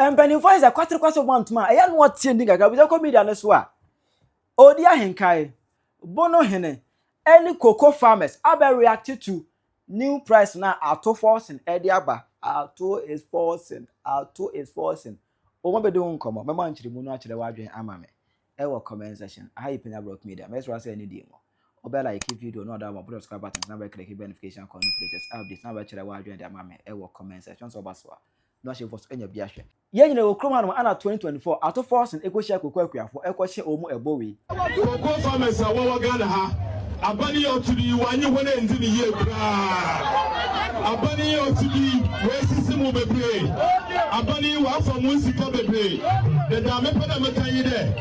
And Penyah is a quarter month man. I am what sending a gabby comedian as well. Odi Ahenkan Bonohene. Any cocoa farmers are reacted to new price now. Ato Forson, Ediaba. Ato is forcing. Ato is forcing. O be doing come on. My man chiri munu achire wadwen amame. Ewo comment section. I Penyah Block Media. Let's say any demo. Obe like if you do not have a subscribe button, now click notification icon latest updates. Now chire wadwen de amame. Ewo comment section so baswa. No share for any biashe. Ye nyina okroma no ana 2024 Ato Forson eko share kokwa akuafo eko share omu ebowi. Cocoa farmers are what we're gonna have. Abani or to the one you want to enter the year. Abani or to the where system will be play. Abani was from Musica be play. The Damepana Makani there.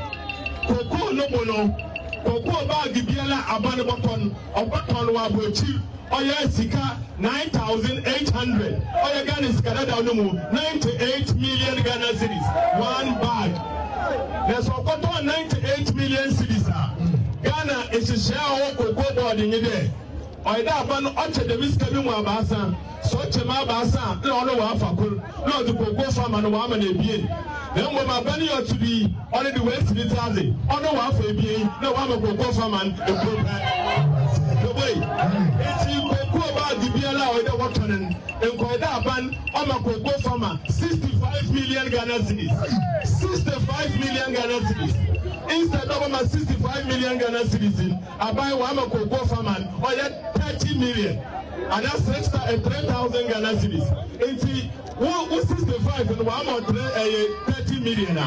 Cocoa no mono. Cocoa bag Gibiala Abani Bapon or Baton Wabuchi. Oya Sika 9,800. Oya Ghana is Canada no more 98 million Ghana cities. One bag. There's a 98 million cities. Ghana is a share of cocoa board in there. Or that one, Ocha the Miscavin Wabasa, Socha Mabasa, no one for no the cocoa farm and woman a being. Then when my bunny ought to be only the West Italy, or no one for a being, no one of cocoa farm and a the way it's you cocoa about the Biala or the water and Koida ban on my cocoa farmer 65 million Ghana cities. 65 million Ghana cities. Instead of my 65 million Ghana citizens, I buy one cocoa farmer or 30 million. And that's extra 3,000 Ghana cities. And see, 65 and one more 30 million.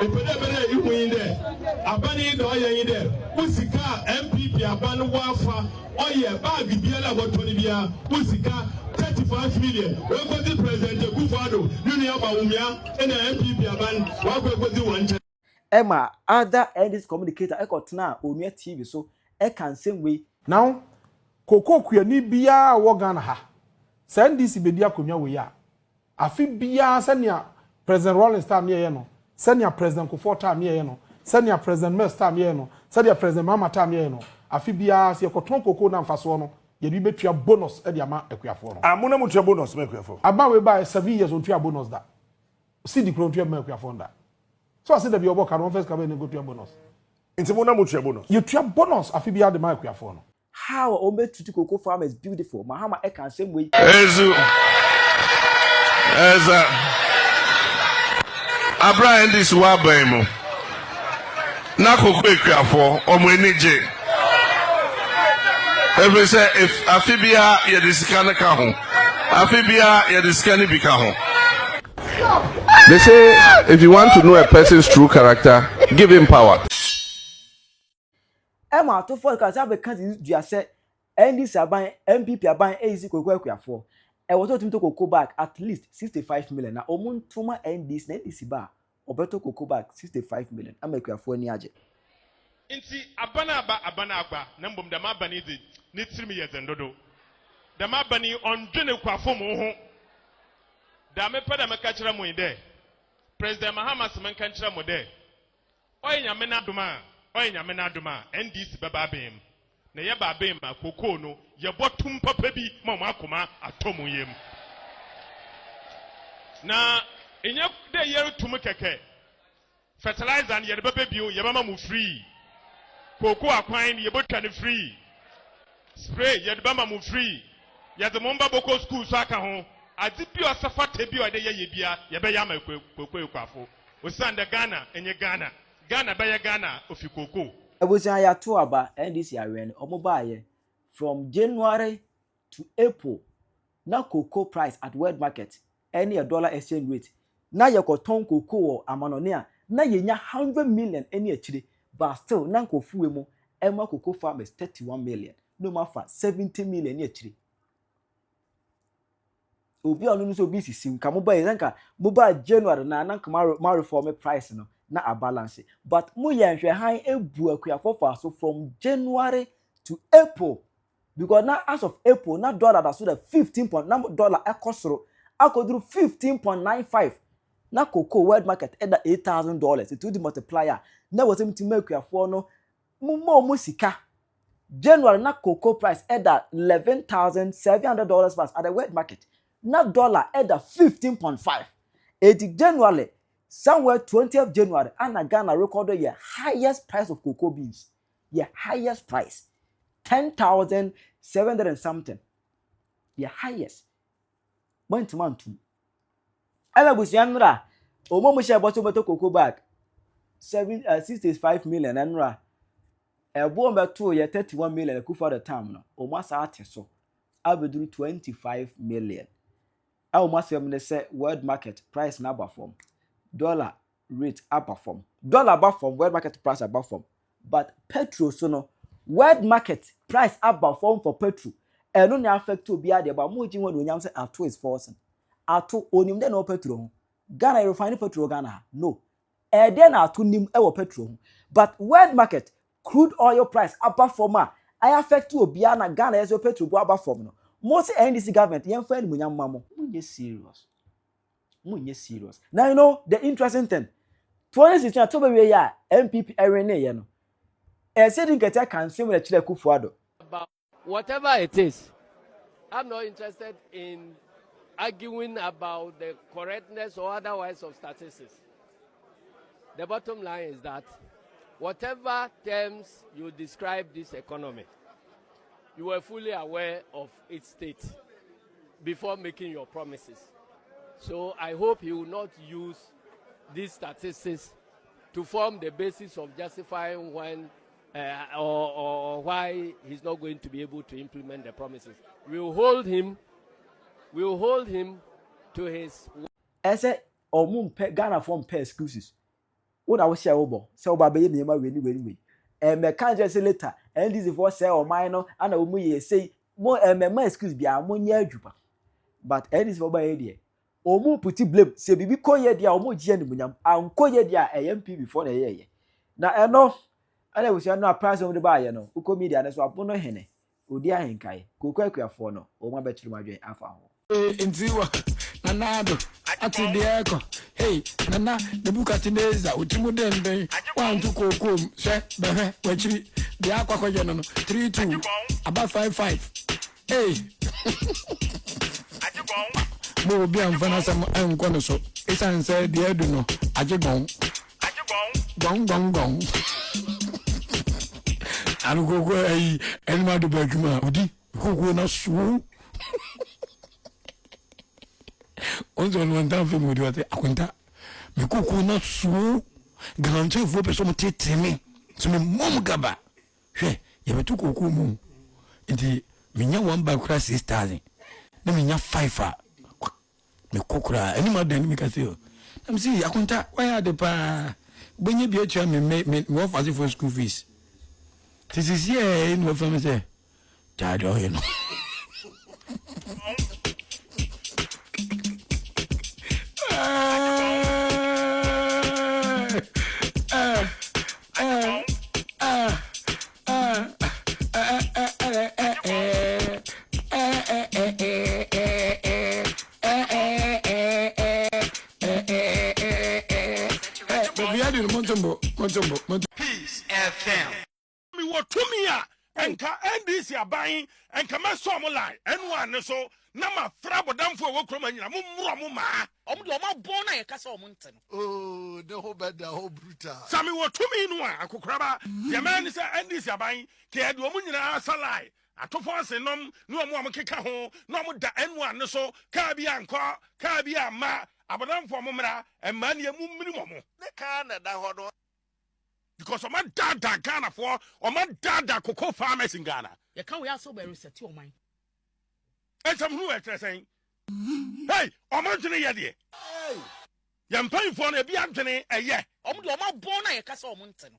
If you win there, I ban it or in there. Usika MPP, I ban Wafa, or yeah, bag Biala, what 20 year, Usika 35 million. We're going to present the Gufado, Union Baumia, and the MPP, I ban, what we're going to want. Emma, other edits communicator, I got now on your TV, so I can same way. Now, Cocoa Queenie Bia Wagan ha. Send this Bedia Kunya we are. I feel Bia, send ya President Rollins time near no, send ya President Kufor time near no, send ya President Mers time near no, send ya President Mama time near no. I feel Bia, see a cotton cocoa and fasono, you bet your bonus at your ma equiafor. I'm going to your bonus, make you for. About we buy 7 years on your bonus that. See the crown to your make your phone that. So I said that your work and first come in and go to your bonus. It's a bonus. You to your bonus, I feel the mic your phone. How Ome to cocoa farm is beautiful. Mahama Ekan same way. Abraham this wabemo. Na cocoa for Omenije. Every say if Afibia ye discana kahon. Afibia ye discani bikahon. They say if you want to know a person's true character, give him power. Emma Ato Forson because I can't do say NDC are buying MPP are buying AC cocoa for. I was told him to go back at least 65 million. Now Omun Tuma NDC bar or better cocoa back 65 million. I make you for any agent. Inti abana nambum da mabani di ni 3 years endodo. Da mabani on dwene kwafo mo ho. Da me pada me ka kira mo ide. President Mahama semen ka kira mo de. Oy nyame na duma NDC baba bem. Na ye ba bem akoko no ye botum papa bi mama akoma atomu yem. Na enye de ye tum keke. Fertilizer and ye baba bio ye mama mu free. Koko akwan ye botwa ne free. Spray ye baba mu free. Ye de momba boko school so aka ho. Adi bi osafa te bi ode ye bia ye be ya ma koko kwafo. Osanda Ghana enye Ghana be Ghana ofi koko. Ebusia ya to aba NDC arena omobaye from January to April. Na cocoa price at world market any a dollar exchange rate. Na ye koton cocoa amanone na ye nya 100 million any achire but still na nkofu emu ema cocoa farmers 31 million. No matter 70 million any achire. Obi onu so bi sisim ka mobile zanka mobile January na nanka ma reform price no na a balance but mo yenhwe han ebu akuafo so from January to April because now as of April na dollar that so the 15 point na dollar ekosoro akoduru 15.95 na cocoa world market at $8,000 it would multiplier na was him to make akuafo no mo sika January na cocoa price at $11,700 plus at the world market na dollar at 15.5 it January somewhere 20th January, and Ghana recorded your highest price of cocoa beans. Your highest price. 10,700 and something. Your highest. Month to month. Ela busianra. Omo musha bottle cocoa bag. 65 million enra. Ebo beto ye 31 million ku for the time no. Omo sa ate so. Abeduru 25 million. Almost say world market price na perform. Dollar rate outperform. Dollar outperform, world market price outperform. But petrol so no world market price outperform for petrol. And no affect to be there, but more jin when we say Ato is forcing. Ato onim de no petrol. Ghana refining petrol Ghana. No. Then Ato nim e petrol. But world market crude oil price outperform. I affect to be na Ghana as petrol go outperform no. Most NDC government yen find munyam mamo. Munye serious. Munye serious. Now you know the interesting thing. 2016 October we ya MPP arena ye no. E said in Kete can say with Chile Kufuado. About whatever it is, I'm not interested in arguing about the correctness or otherwise of statistics. The bottom line is that whatever terms you describe this economy, you were fully aware of its state before making your promises. So I hope you will not use these statistics to form the basis of justifying when or why he's not going to be able to implement the promises. We'll hold him to his. I say, Ghana form pay excuses. What I was share over, so by being near my way. And me can't just say later, and this is for say or minor, and I will say more my excuse be a money juba. But and this for my idea. Omu puti blame, say bibi koye dia omu jiani munyam, an koye dia MP before the year. Na eno, and I was no price of the buyer no, uko media so Bonohene, Odi Ahenkan, Kukwekwa for no, or my better my joy afa. Inziwa, Nanado, ati dieko, hey, Nana, the book at Tineza, Utimuden, 1 to Kokum, Sir, Behe, Wechi, the Aqua 3-2, about 5-5. Hey, Bo be and Vanessa and Guanoso, it's answered the Eduno, Ajibon, Gong. And go away, and my Bergma, Odi, who will not swoon. Once on one time film with you at the Aquinta, me cook will not swoon. Guarantee for person to me. So me mom gaba. Hey, you have to cook moon. Indeed, me one by crass 6,000. Then me 5. Me cookra, any more than me can see. I'm see, Aquinta, why are the pa? When you be a chair, me more for school fees. This is here in what family say. Dad, oh, you know. Peace FM. Me what to me enka NDC aban enka me so mo line enu so na ma fra bodam fo wo kroma nyina mo mmro mo ma Omo de omo bon na ye kasa omo nten. Oh, the whole bad, the whole brutal. Sami what to me no akokraba the man is NDC aban ke e de omo nyina asalai Ato Forson nom no omo amkeka ho no omo da enu so ka bia nkwa ka bia ma abodam fo mo mra e ma ne mu mmiri mo Ne ka na da ho do. because Oman dada Ghana for Oman dada cocoa farmers in Ghana. Ye kan we aso be reset your mind. And some who are saying, hey, Oman Jene Yadi. Hey, Yam paying for a biantene a ye. Omo de omo bon na ye kasa omo nten.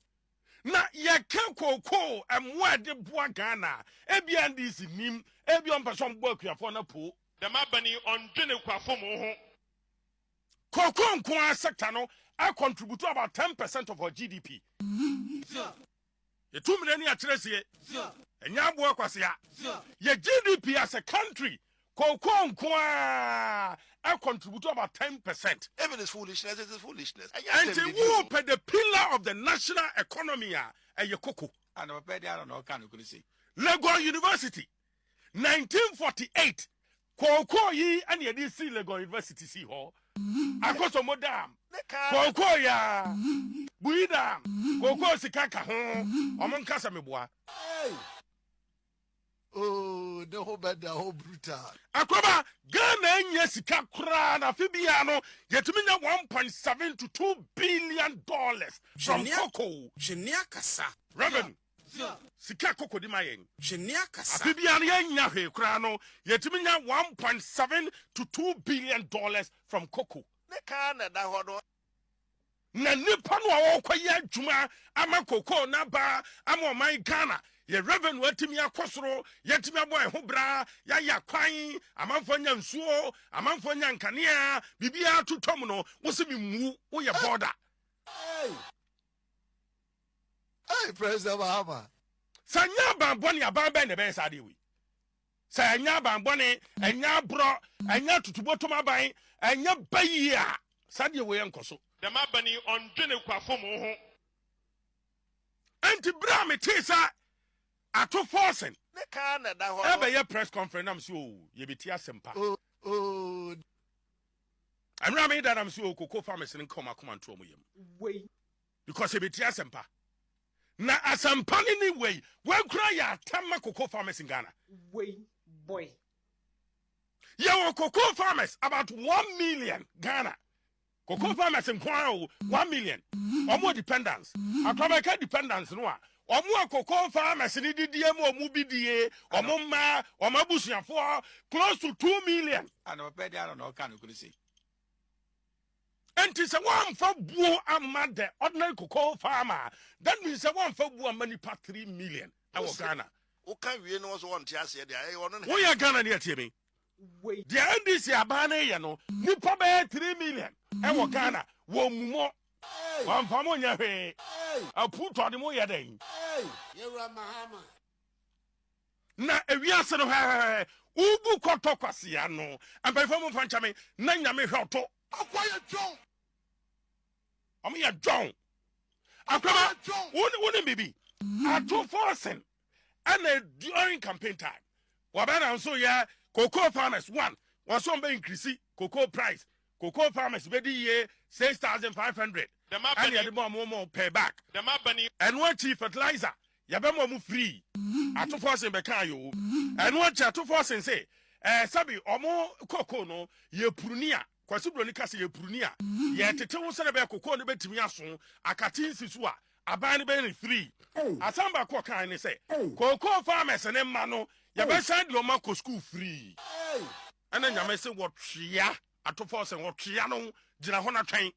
Na ye can cocoa and where the bois Ghana. Ebian this nim, Ebion person work your for a pool. The mabani on Jene Quafomo. Cocoa Kwa sectano, I contribute to about 10% of our GDP. The 2 million actually, and ya work was ya. Your GDP as a country, Cocoa Kwa, I contribute to about 10%. even this foolishness, it is foolishness. And they will pay the pillar of the national economy and your cocoa. And I'm afraid I don't know, can you see? Lagos University, 1948. Cocoa ye and ye did see Lagos University see hall. akoso modam koko ya buida koko sikaka ho omo nkasa meboa Oh, the whole bad, the whole brutal. akoba Ghana nya sika kra na fibia no yetumi nya 1.7 to 2 billion dollars from cocoa Shenia kasa. revenue sika cocoa di mayen Shenia kasa. fibia no nya hwe kra no yetumi nya 1.7 to 2 billion dollars from cocoa Ne kana da hodo. na nipa no a wɔkɔyɛ adwuma ama cocoa na ba ama ɔman Ghana ye revenue atimi akɔsoro yɛtimi abɔ ɛho bra yɛayɛ kwan amanfo nya nsuo amanfo nya nkanea bibia totɔm no wo se memu wo yɛ border Hey, President Mahama. sa nya ban bɔne aban bɛn ne bɛyɛ saa de wi sa nya ban bɔne anya bro anya tutubotom aban anya bayi a saa de we nkɔso dama bani ondwene kwafo mo ho anti bra me tesa Ato Forson Ne kana da hodo. ebe ye press conference am so ye beti asempa Oh. amra me that am so cocoa farmers in come akoma nto mo yam Wait. because ye beti asempa na asempa ni way we kura ya tamma cocoa farmers in Ghana Wait, boy. ye were cocoa farmers about 1 million Ghana cocoa farmers in Kwao 1 million omo dependence atomeka dependence no a omo cocoa farmers ni didie mo omo bidie omo ma omo abusuafo close to 2 million And our pedi I don't know can you say. and it's a one for buo amma the ordinary cocoa farmer that means a one for buo money per 3 million our Ghana O kan wie no so won tia se dia e wono we are Ghana near me Wait. the NDC abane ye no nipa be 3 million our Ghana wo mumo one for mo nya hwe a put on mo ye den Yewra Mahama. na ewiase no ha ubu koto kwase ano ampa mo fancha me na nyame hwe Akwaya John. omo ya John akwaba woni bibi Ato Forson and during campaign time wabana nso ya cocoa farmers one was on be increase cocoa price cocoa farmers be di 6,500 dama and bani the more pay back dama bani and one chief fertilizer ya be mo free Ato Forson be kan yo and one Ato Forson say sabi omo cocoa no ye purunia kwasi bro ni kase ye purunia ye tete wo se be cocoa no betimi aso akatin sisu a aban ne be free asamba ko kan ni say cocoa farmers ne ma no ye be send your man ko school free ana nyame se wo twia Ato Forson wo twia no gina ho na twen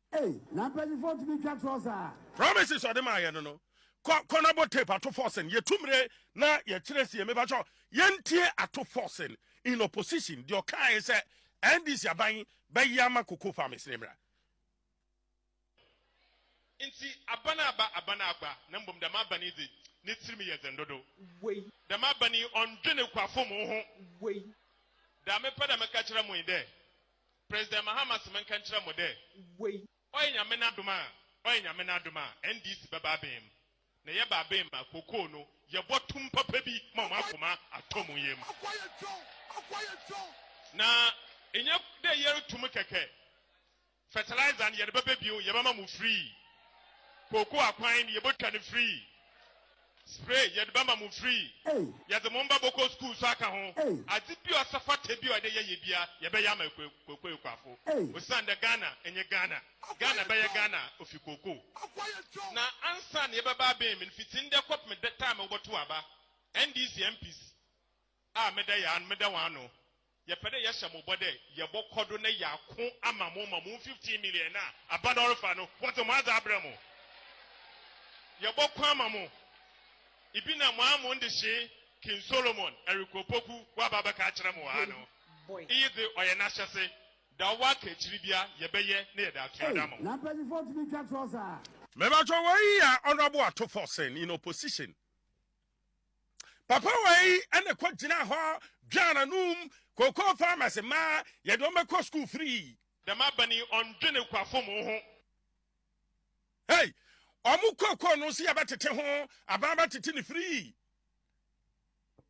na mpanyinfo tumi twa trosa promises o de ma ye no Konabo tape Ato Forson ye tumre na ye kyeresi ye me ba cho ye ntie Ato Forson in opposition the okai say NDC aban be yama cocoa farmers nemra nti abana aba na mbom dama bani di ne tirimi ye zendodo Wait. dama bani ondwene kwafo mo ho Wait. da me pada me ka kira mo ide President Mahama se men kan kira mo de Wait. oy nyame na duma NDC baba bem na ye ba bem ma koko no ye botum papa bi ma ma akoma atomo yem Akwaya John. na enye de ye tum keke fertilizer ye de baba bi o ye ba ma mu free koko akwan ye botwa ne free spray ye de ba ma mu free ye de momba boko school so aka ho adi bi o safate bi o de ye bia ye be ya ma koko kwafo o sande Ghana enye Ghana be ye Ghana ofi koko Akwaya John. na ansa na ye baba be me fitin de kop me de time oboto aba NDC MPs a me de ya me de wan no ye pede ye hye mo bode ye bokodo na ya ko ama mo ma mo 15 million na abadoro fa no what mo aza abramo ye bokko ama mo ibi na mo amo nde hye King Solomon erikopoku wa baba ka kire mo wa no Boy. iye de oye na hyese da wa ka kiri bia ye beye na ye da atuada mo na mpanyinfo tumi twa trosa me ba cho we ya honorable Ato Forson in opposition papa we ene ko gina ho dwana num cocoa farmers ma ye do make school free dama bani ondwene kwafo mo ho hey omu cocoa no si abetete ho ababa tete ni free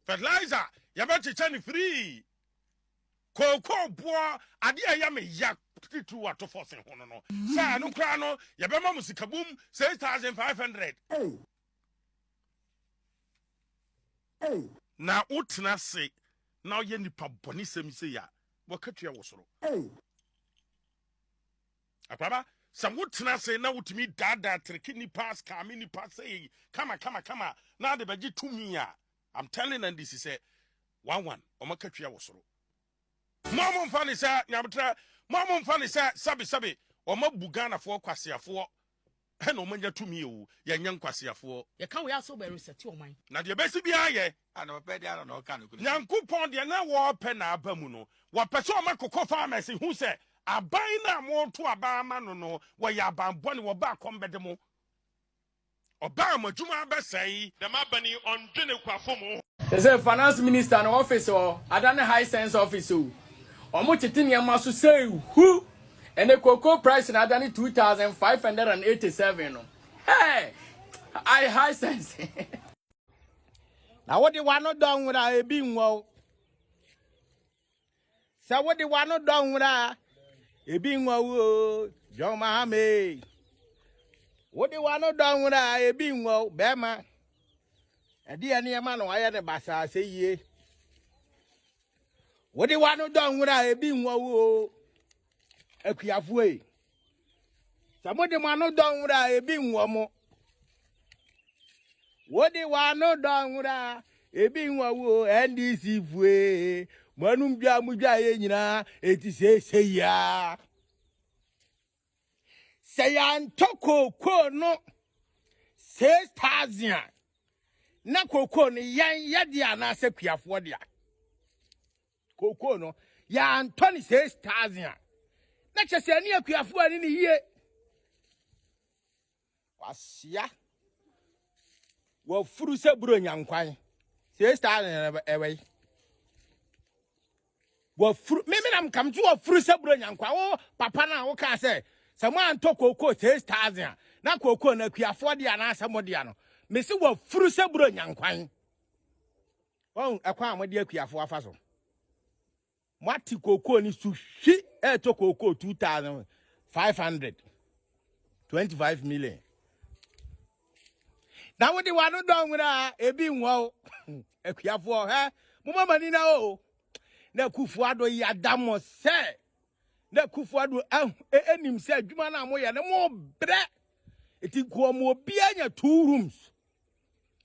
fertilizer ya betete ni free Koko boa ade ya me ya titu Ato Forson ho no. Sa no kra no ye be ma musikabum 6,500. Hey. Hey. Na utna se na ye nipa boni sem se ya wakatua wo soro. Hey. Akwaba some utna se na utimi dada triki nipa ska mi nipa say kama na de beji to me ya. I'm telling and this is a 1-1 omakatua wo soro. Mama mfani sa nyamtra mama mfani sa sabi omabugana fo kwasiafo he no manya tumi o ye nyan kwasiafo ye ka we aso be reset your mind na de besi bia ye ana pe dia na o ka no nyankopon de na wo pe na aba mu no wo pe so makoko farmers hu se aban na mo to aba ma no wo ya aban bone wo ba kombede mo oba madwuma abesai de mabani on dwene kwafo mo. They say finance minister no office or adane high sense office o. Omo titini ama so say who and the cocoa price na adane 2,587 no. Hey, I high sense. Now what the one not done with a being well. So what the one not done with a being well, John Mahama. What the one not done with a being well, Bama. A dear near man, I had a bassa say ye. What the one not done with a being well, a quiaf way. Somebody one not done with a being one more. What they want no done with a being one and this if way. Manumja Mujayina, it is say ya. Say an toko no 6,000. Na koko ni yan yadia na se piafodia. Koko no ya Anthony 6,000. Na chese ani akuafo ni ye. Wasia. Wo furu se buro nyankwan. 6,000 ewe. Wo furu me nam kam to wo furu se buro nyankwan. Wo papa na wo ka se someone to koko 6,000. Na koko na akuafo dia na asamodia no. Me se wo furu se buro nyankwan. Won akwa amode akuafo afa so. Mwati koko ni sushi to koko 2,500. 25 million. Now what the one no done with a being well, a queer for her, Mama Nina o. Na Kufuado ya damo se. Na Kufuado enim se Jumana moya no more bre. It is more beer 2 rooms.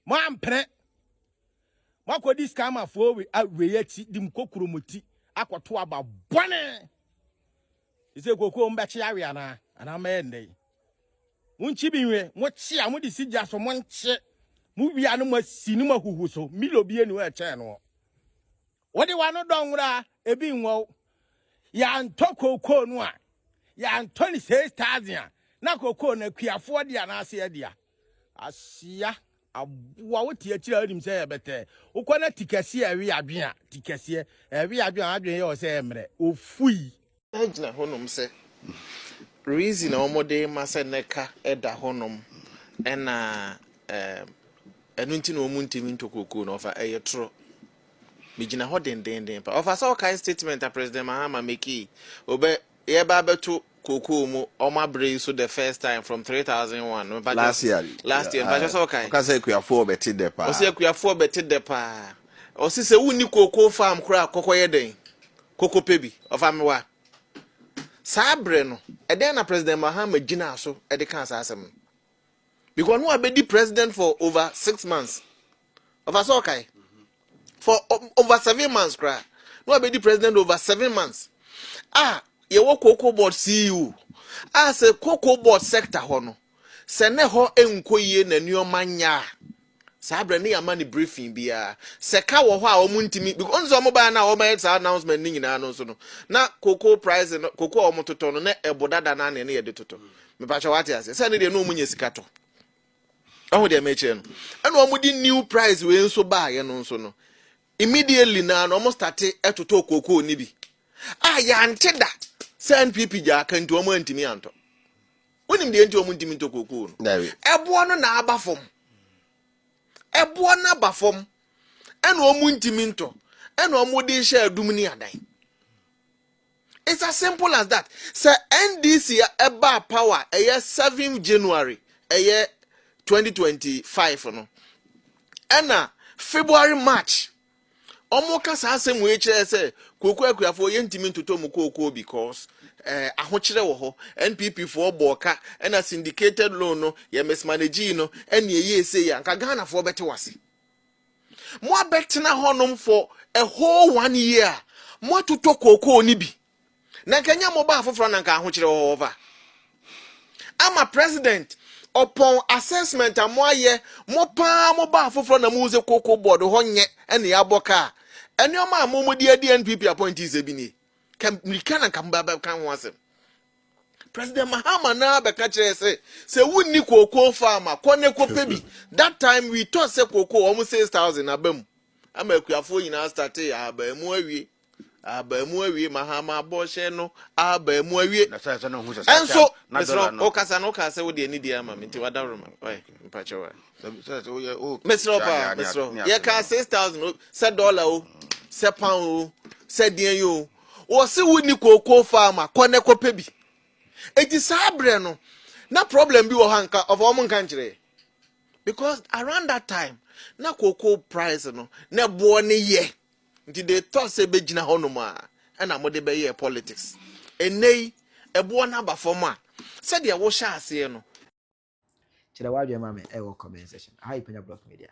Man pre. Mako this kama for we yeti dim kokurumuti akwa to aba bone. Ise koko mbachi area na amende. Munchi binwe mochi amudi sija so monche mu bia no masini mahuhu so milo bie ni we che no wo de wano donwura ebi nwo ya ntokoko no a ya 26,000 na koko na kuafo de na ase dia asia aboa wotie akira anim se yebete ukwana tikase awi adwen tikase awi adwen adwen ye o se emre ofui agina honom se reason omode mase neka eda honom ena enu nti no muntimi ntokoko no fa eyetro mijina ho den pa ofa so kai statement a President Mahama make obe ye ba beto koko mu omabre so the first time from 3,001 last year but so kai ka say kuafo beti de pa o say kuafo beti de pa o si se wuni koko farm kura kokoye den koko pebi ofa mewa sabre no eden na President Mahama gina so e de kan asem because no abedi president for over 6 months of us okay for over 7 months cry no abedi president over 7 months ye wo cocoa board CEO say cocoa board sector ho no se ne ho enkoyie na nuoma nya sabre ne yama ni briefing bia se ka wo ho a omuntimi because onzo mo ba na wo make announcement ni nyina no so no na cocoa price no cocoa omototo no na ebodada na ne ye de toto me pa cha wate ase se ne de no omunye sikato oh de meche no and omudi new price we nso ba ye no nso no immediately na no almost start etoto cocoa ni bi ya nteda send people ja kan to omo antimi anto onim de enti omo ntimi to cocoa no ebo no na aba fom ebo na aba fom ena omo ntimi nto ena omo de hye adum ni adan It's as simple as that. Say NDC eba power a year 7 January a year 2025 no. And February March. Omoka sa asem we kire say Koko Akuafo ye ntimi ntoto mu Koko because ahokyere wo ho NPP for boka and a syndicated loan no ye mismanage no and ye say anka Ghana for bete wase. Mo abetena honom for a whole 1 year. Mo to Koko ni bi. Na Kenya mo ba afoforo na nka ahokyere wo over. I'm a president upon assessment amoye mo pa mo ba afoforo na mo uze Koko board ho nye ene ya boka. And your man, Momo, dear NPP appointees, a bini. Can come back, can once. President Mahama now, Becatcher say, wouldn't Koko farmer, Koneko Pebi. That time we thought say Koko almost 6,000 a bem. I'm a Kuafu in our state, Abemuawi, Mahama Bosheno, Abemuawi. And so, Okasanoka say, would you need the armament into what room? Pachoa. Mr. You can 6,000, said dollar, said pound, said dear you. Or see wouldn't Koko farmer, Koneko Pebi. It is Sabreno. No problem be hanka of Oman country. Because around that time, na Koko price no, na born a year. Until they thought say Bejina Honoma, and I'm de be politics. And nay, a born number for man. Said ya washa say no. Chira wadwe mame e wo comment section. Hi Penyah Block Media.